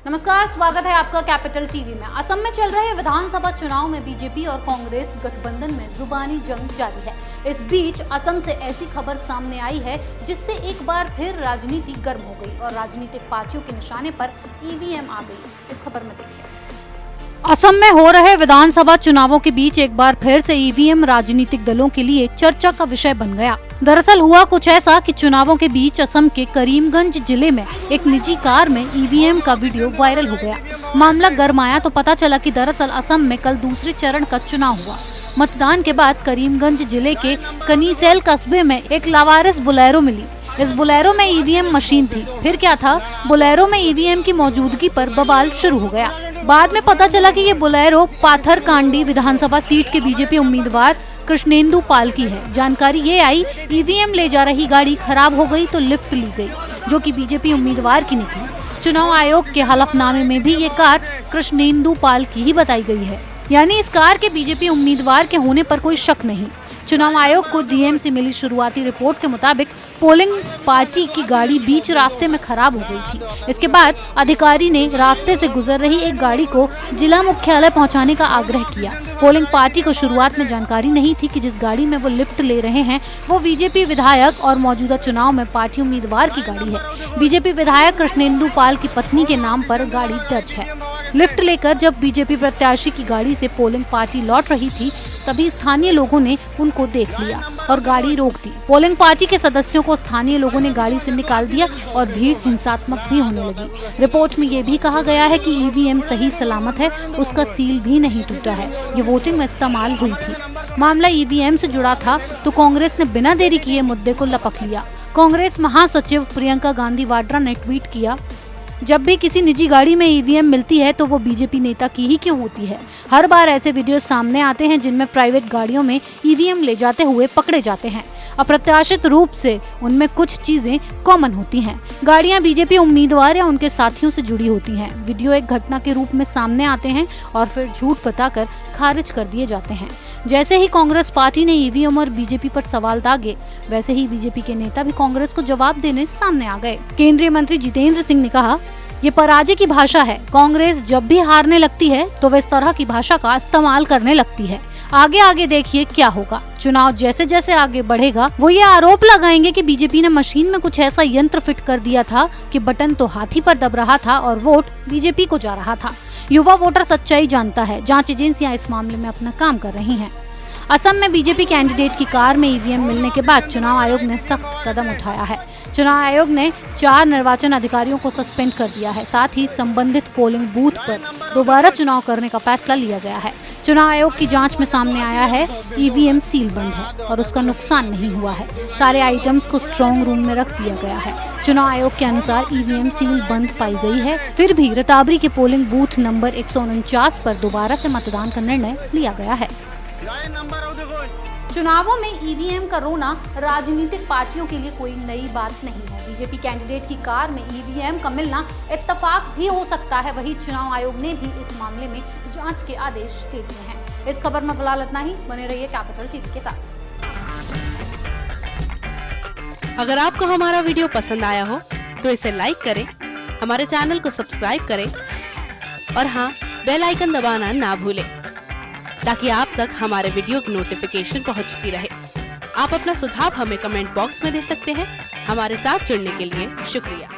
नमस्कार, स्वागत है आपका कैपिटल टीवी में। असम में चल रहे विधानसभा चुनाव में बीजेपी और कांग्रेस गठबंधन में जुबानी जंग जारी है। इस बीच असम से ऐसी खबर सामने आई है जिससे एक बार फिर राजनीति गर्म हो गई और राजनीतिक पार्टियों के निशाने पर ईवीएम आ गई। इस खबर में देखिए। असम में हो रहे विधानसभा चुनावों के बीच एक बार फिर से ईवीएम राजनीतिक दलों के लिए चर्चा का विषय बन गया। दरअसल हुआ कुछ ऐसा कि चुनावों के बीच असम के करीमगंज जिले में एक निजी कार में ईवीएम का वीडियो वायरल हो गया। मामला गर्म आया तो पता चला कि दरअसल असम में कल दूसरे चरण का चुनाव हुआ। मतदान के बाद करीमगंज जिले के कनीसेल कस्बे में एक लावारिस बोलेरो मिली। इस बोलेरो में ईवीएम मशीन थी। फिर क्या था, बोलेरो में ईवीएम की मौजूदगी पर बवाल शुरू हो गया। बाद में पता चला कि ये बोलेरो पाथरकांडी विधानसभा सीट के बीजेपी उम्मीदवार कृष्णेंदु पाल की है। जानकारी ये आई, ईवीएम ले जा रही गाड़ी खराब हो गई तो लिफ्ट ली गई, जो कि बीजेपी उम्मीदवार की निकली। चुनाव आयोग के हलफनामे में भी ये कार कृष्णेंदु पाल की ही बताई गई है, यानी इस कार के बीजेपी उम्मीदवार के होने पर कोई शक नहीं। चुनाव आयोग को डीएम से मिली शुरुआती रिपोर्ट के मुताबिक पोलिंग पार्टी की गाड़ी बीच रास्ते में खराब हो गई थी। इसके बाद अधिकारी ने रास्ते से गुजर रही एक गाड़ी को जिला मुख्यालय पहुंचाने का आग्रह किया। पोलिंग पार्टी को शुरुआत में जानकारी नहीं थी कि जिस गाड़ी में वो लिफ्ट ले रहे हैं वो बीजेपी विधायक और मौजूदा चुनाव में पार्टी उम्मीदवार की गाड़ी है। बीजेपी विधायक कृष्णेंदु पाल की पत्नी के नाम पर गाड़ी दर्ज है। लिफ्ट लेकर जब बीजेपी प्रत्याशी की गाड़ी से पोलिंग पार्टी लौट रही थी, तभी स्थानीय लोगों ने उनको देख लिया और गाड़ी रोक दी। पोलिंग पार्टी के सदस्यों को स्थानीय लोगों ने गाड़ी से निकाल दिया और भीड़ हिंसात्मक भी होने लगी। रिपोर्ट में ये भी कहा गया है कि ईवीएम सही सलामत है, उसका सील भी नहीं टूटा है, ये वोटिंग में इस्तेमाल हुई थी। मामला ईवीएम से जुड़ा था तो कांग्रेस ने बिना देरी किए मुद्दे को लपक लिया। कांग्रेस महासचिव प्रियंका गांधी वाड्रा ने ट्वीट किया, जब भी किसी निजी गाड़ी में ईवीएम मिलती है तो वो बीजेपी नेता की ही क्यों होती है। हर बार ऐसे वीडियो सामने आते हैं जिनमें प्राइवेट गाड़ियों में ईवीएम ले जाते हुए पकड़े जाते हैं। अप्रत्याशित रूप से उनमें कुछ चीजें कॉमन होती हैं। गाड़ियां बीजेपी उम्मीदवार या उनके साथियों से जुड़ी होती हैं। वीडियो एक घटना के रूप में सामने आते हैं और फिर झूठ बताकर खारिज कर दिए जाते हैं। जैसे ही कांग्रेस पार्टी ने ईवीएम और बीजेपी पर सवाल दागे, वैसे ही बीजेपी के नेता भी कांग्रेस को जवाब देने सामने आ गए। केंद्रीय मंत्री जितेंद्र सिंह ने कहा, ये पराजय की भाषा है। कांग्रेस जब भी हारने लगती है तो वे इस तरह की भाषा का इस्तेमाल करने लगती है। आगे आगे देखिए क्या होगा। चुनाव जैसे जैसे आगे बढ़ेगा वो ये आरोप लगाएंगे कि बीजेपी ने मशीन में कुछ ऐसा यंत्र फिट कर दिया था कि बटन तो हाथी पर दब रहा था और वोट बीजेपी को जा रहा था। युवा वोटर सच्चाई जानता है। जांच एजेंसियां इस मामले में अपना काम कर रही हैं। असम में बीजेपी कैंडिडेट की कार में ईवीएम मिलने के बाद चुनाव आयोग ने सख्त कदम उठाया है। चुनाव आयोग ने 4 निर्वाचन अधिकारियों को सस्पेंड कर दिया है। साथ ही संबंधित पोलिंग बूथ पर दोबारा चुनाव करने का फैसला लिया गया है। चुनाव आयोग की जांच में सामने आया है, ईवीएम सील बंद है और उसका नुकसान नहीं हुआ है। सारे आइटम्स को स्ट्रॉन्ग रूम में रख दिया गया है। चुनाव आयोग के अनुसार ईवीएम सील बंद पाई गई है। फिर भी रताबरी के पोलिंग बूथ नंबर 149 पर दोबारा से मतदान का निर्णय लिया गया है। चुनावों में ईवीएम का रोना राजनीतिक पार्टियों के लिए कोई नई बात नहीं है। बीजेपी कैंडिडेट की कार में ईवीएम का मिलना इत्तेफाक भी हो सकता है। वहीं चुनाव आयोग ने भी इस मामले में जांच के आदेश दे दिए हैं। इस खबर में फिलहाल इतना ही। बने रहिए कैपिटल टीवी के साथ। अगर आपको हमारा वीडियो पसंद आया हो तो इसे लाइक करें, हमारे चैनल को सब्सक्राइब करें और हाँ, बेल आइकन दबाना ना भूलें ताकि आप तक हमारे वीडियो की नोटिफिकेशन पहुंचती रहे। आप अपना सुझाव हमें कमेंट बॉक्स में दे सकते हैं। हमारे साथ जुड़ने के लिए शुक्रिया।